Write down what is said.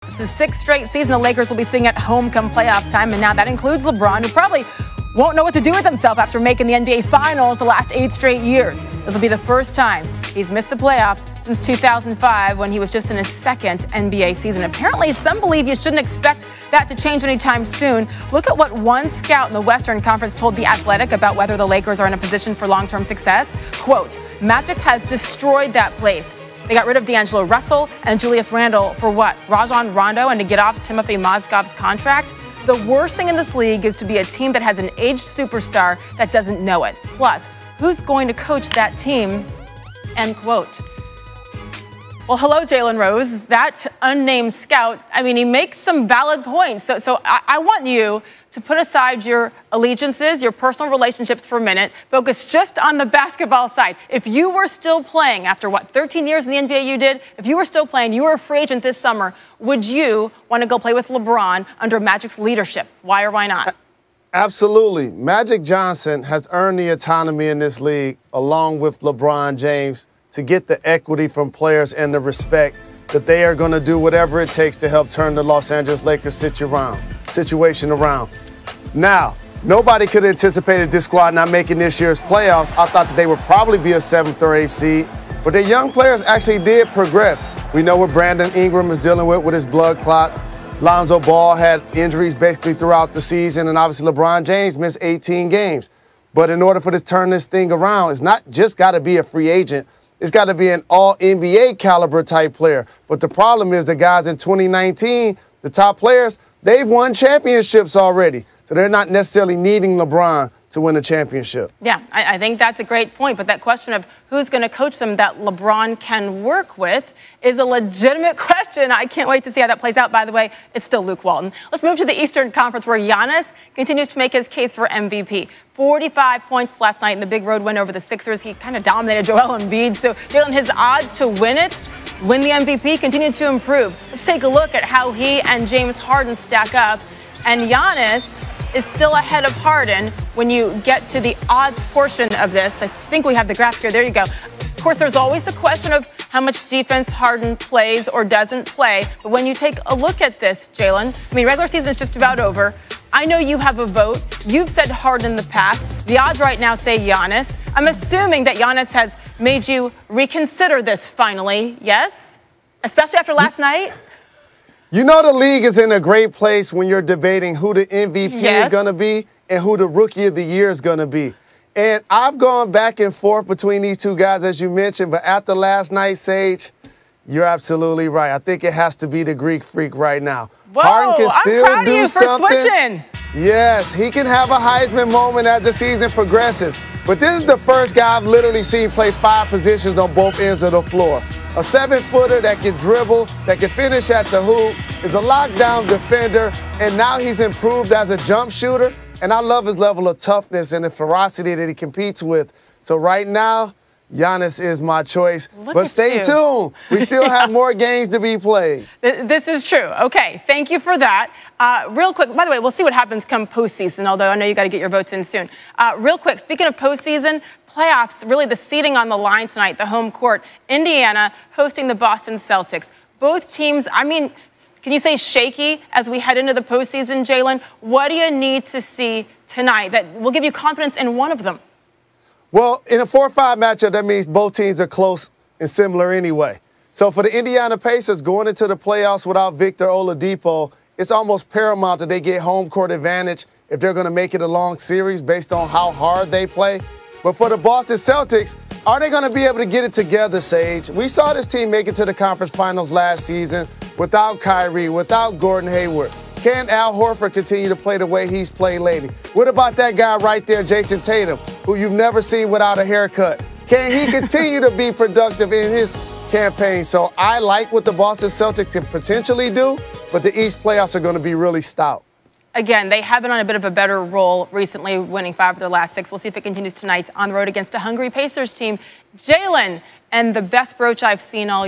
It's the sixth straight season the Lakers will be seeing at home come playoff time, and now that includes LeBron, who probably won't know what to do with himself after making the NBA Finals the last 8 straight years. This will be the first time he's missed the playoffs since 2005, when he was just in his second NBA season. Apparently, some believe you shouldn't expect that to change anytime soon. Look at what one scout in the Western Conference told The Athletic about whether the Lakers are in a position for long-term success. Quote, "Magic has destroyed that place. They got rid of D'Angelo Russell and Julius Randle for what? Rajon Rondo, and to get off Timothy Mozgov's contract? The worst thing in this league is to be a team that has an aged superstar that doesn't know it. Plus, who's going to coach that team?" End quote. Well, hello, Jalen Rose. That unnamed scout, I mean, he makes some valid points. So I want you to put aside your allegiances, your personal relationships for a minute, focus just on the basketball side. If you were still playing after, 13 years in the NBA you did? If you were still playing, you were a free agent this summer, would you want to go play with LeBron under Magic's leadership? Why or why not? Absolutely. Magic Johnson has earned the autonomy in this league, along with LeBron James, to get the equity from players and the respect that they are going to do whatever it takes to help turn the Los Angeles Lakers situation around. Now, nobody could have anticipated this squad not making this year's playoffs. I thought that they would probably be a 7th or 8th seed, but the young players actually did progress. We know what Brandon Ingram is dealing with his blood clot. Lonzo Ball had injuries basically throughout the season, and obviously LeBron James missed 18 games. But in order for to turn this thing around, it's not just got to be a free agent. It's got to be an all-NBA caliber type player. But the problem is the guys in 2019, the top players, they've won championships already. So they're not necessarily needing LeBron to win a championship. Yeah, I think that's a great point. But that question of who's going to coach them that LeBron can work with is a legitimate question. I can't wait to see how that plays out. By the way, it's still Luke Walton. Let's move to the Eastern Conference, where Giannis continues to make his case for MVP. 45 points last night in the big road win over the Sixers. He kind of dominated Joel Embiid. So, Jalen, his odds to win the MVP, continue to improve. Let's take a look at how he and James Harden stack up. And Giannis is still ahead of Harden when you get to the odds portion of this. I think we have the graph here. There you go. Of course, there's always the question of how much defense Harden plays or doesn't play. But when you take a look at this, Jalen, I mean, regular season is just about over. I know you have a vote. You've said Harden in the past. The odds right now say Giannis. I'm assuming that Giannis has made you reconsider this finally, yes? Especially after last night? You know the league is in a great place when you're debating who the MVP is going to be and who the Rookie of the Year is going to be. And I've gone back and forth between these two guys, as you mentioned, but after last night, Sage, you're absolutely right. I think it has to be the Greek Freak right now. Whoa, Harden can still I'm proud do of you for something. switching. Yes, he can have a Heisman moment as the season progresses. But this is the first guy I've literally seen play 5 positions on both ends of the floor. A 7-footer that can dribble, that can finish at the hoop, is a lockdown defender, and now he's improved as a jump shooter. And I love his level of toughness and the ferocity that he competes with. So right now, Giannis is my choice. But stay tuned. We still have more games to be played. This is true. Okay, thank you for that. Real quick, by the way, we'll see what happens come postseason, although I know you got to get your votes in soon. Real quick, speaking of postseason, playoffs, really the seeding on the line tonight, the home court. Indiana hosting the Boston Celtics. Both teams, I mean, can you say shaky as we head into the postseason, Jalen? What do you need to see tonight that will give you confidence in one of them? Well, in a 4-5 matchup, that means both teams are close and similar anyway. So for the Indiana Pacers going into the playoffs without Victor Oladipo, it's almost paramount that they get home court advantage if they're going to make it a long series based on how hard they play. But for the Boston Celtics, are they going to be able to get it together, Sage? We saw this team make it to the conference finals last season without Kyrie, without Gordon Hayward. Can Al Horford continue to play the way he's played lately? What about that guy right there, Jason Tatum, who you've never seen without a haircut? Can he continue to be productive in his campaign? So I like what the Boston Celtics can potentially do, but the East playoffs are going to be really stout. Again, they have been on a bit of a better roll recently, winning 5 of their last 6. We'll see if it continues tonight on the road against a hungry Pacers team. Jalen, and the best brooch I've seen all